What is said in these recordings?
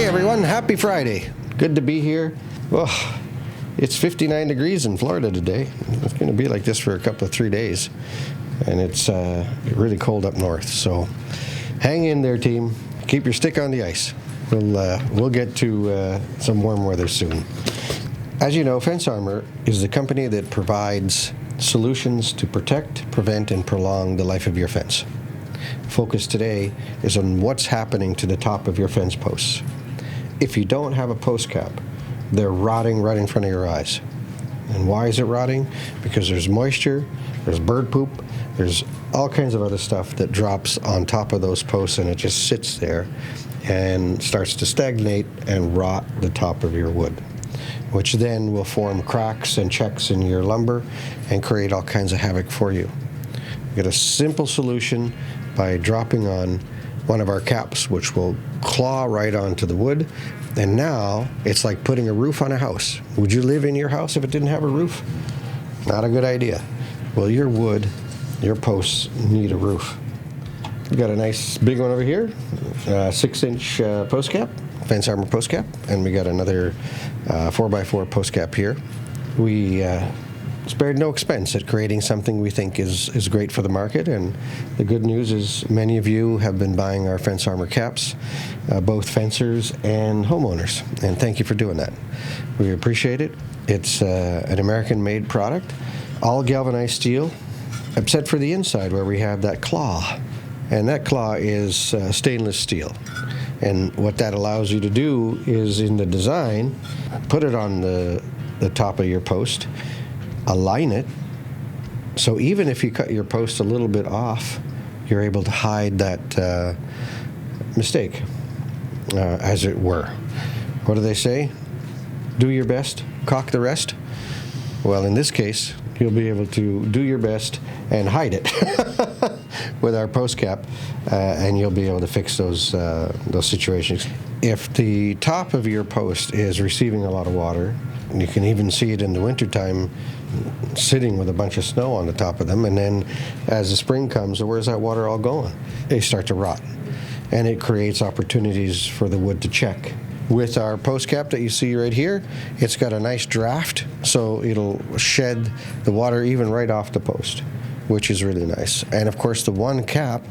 Hey everyone, happy Friday. Good to be here. Well, it's 59 degrees in Florida today. It's going to be like this for a couple of 3 days. And it's really cold up north. So hang in there, team. Keep your stick on the ice. We'll get to some warm weather soon. As you know, Fence Armor is the company that provides solutions to protect, prevent, and prolong the life of your fence. Focus today is on what's happening to the top of your fence posts. If you don't have a post cap, they're rotting right in front of your eyes. And why is it rotting? Because there's moisture, there's bird poop, there's all kinds of other stuff that drops on top of those posts, and it just sits there and starts to stagnate and rot the top of your wood, which then will form cracks and checks in your lumber and create all kinds of havoc for you. You get a simple solution by dropping on one of our caps, which will claw right onto the wood. And now it's like putting a roof on a house. Would you live in your house if it didn't have a roof? Not a good idea. Well, your wood, your posts need a roof. We've got a nice big one over here, 6-inch post cap, Fence Armor post cap, and we got another 4x4 post cap here. We spared no expense at creating something we think is great for the market, and the good news is many of you have been buying our Fence Armor caps, both fencers and homeowners, and thank you for doing that. We appreciate it. It's an American-made product, all galvanized steel, except for the inside where we have that claw, and that claw is stainless steel. And what that allows you to do is, in the design, put it on the top of your post, align it, so even if you cut your post a little bit off, you're able to hide that mistake, as it were. What do they say? Do your best, cock the rest. Well, in this case, you'll be able to do your best and hide it with our post cap, and you'll be able to fix those situations. If the top of your post is receiving a lot of water, you can even see it in the wintertime sitting with a bunch of snow on the top of them, and then as the spring comes, where's that water all going? They start to rot, and it creates opportunities for the wood to check. With our post cap that you see right here, it's got a nice draft, so it'll shed the water even right off the post, which is really nice. And of course, the one cap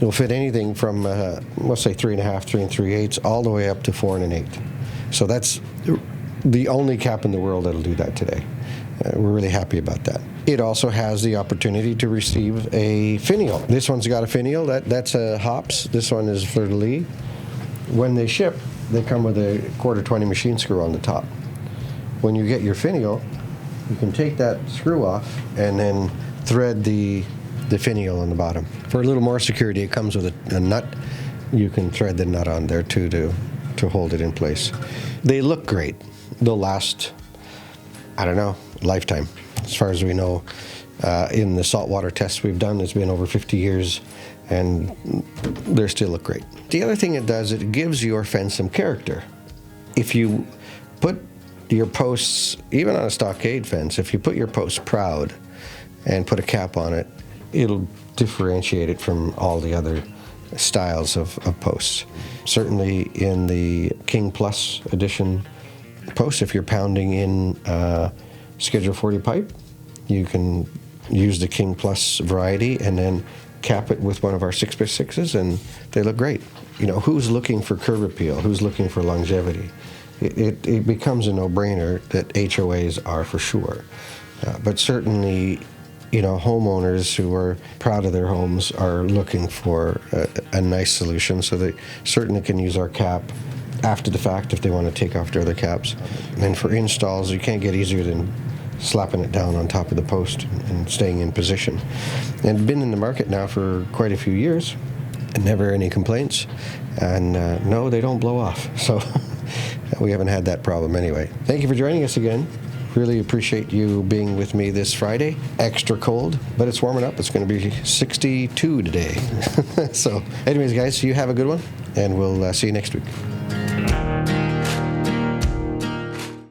will fit anything from, let's say 3.5, 3 3/8, all the way up to 4 1/8. So that's the only cap in the world that'll do that today. We're really happy about that. It also has the opportunity to receive a finial. This one's got a finial. That's a hops. This one is fleur-de-lis. When they ship, they come with a 1/4 20 machine screw on the top. When you get your finial, you can take that screw off and then thread the finial on the bottom. For a little more security, it comes with a nut. You can thread the nut on there too to hold it in place. They look great. They'll last, I don't know, lifetime. As far as we know, in the saltwater tests we've done, it's been over 50 years, and they still look great. The other thing it does, it gives your fence some character. If you put your posts, even on a stockade fence, if you put your posts proud and put a cap on it, it'll differentiate it from all the other styles of posts. Certainly in the King Plus edition post, if you're pounding in Schedule 40 pipe, you can use the King Plus variety and then cap it with one of our 6x6s, and they look great. You know, who's looking for curb appeal? Who's looking for longevity? It becomes a no-brainer that HOAs are for sure. But certainly, you know, homeowners who are proud of their homes are looking for a nice solution, so they certainly can use our cap after the fact if they want to take off their other caps. And for installs, you can't get easier than slapping it down on top of the post and staying in position. And been in the market now for quite a few years, and never any complaints. And no, they don't blow off. So we haven't had that problem anyway. Thank you for joining us again. Really appreciate you being with me this Friday. Extra cold, but it's warming up. It's going to be 62 today. So anyways, guys, you have a good one, and we'll see you next week.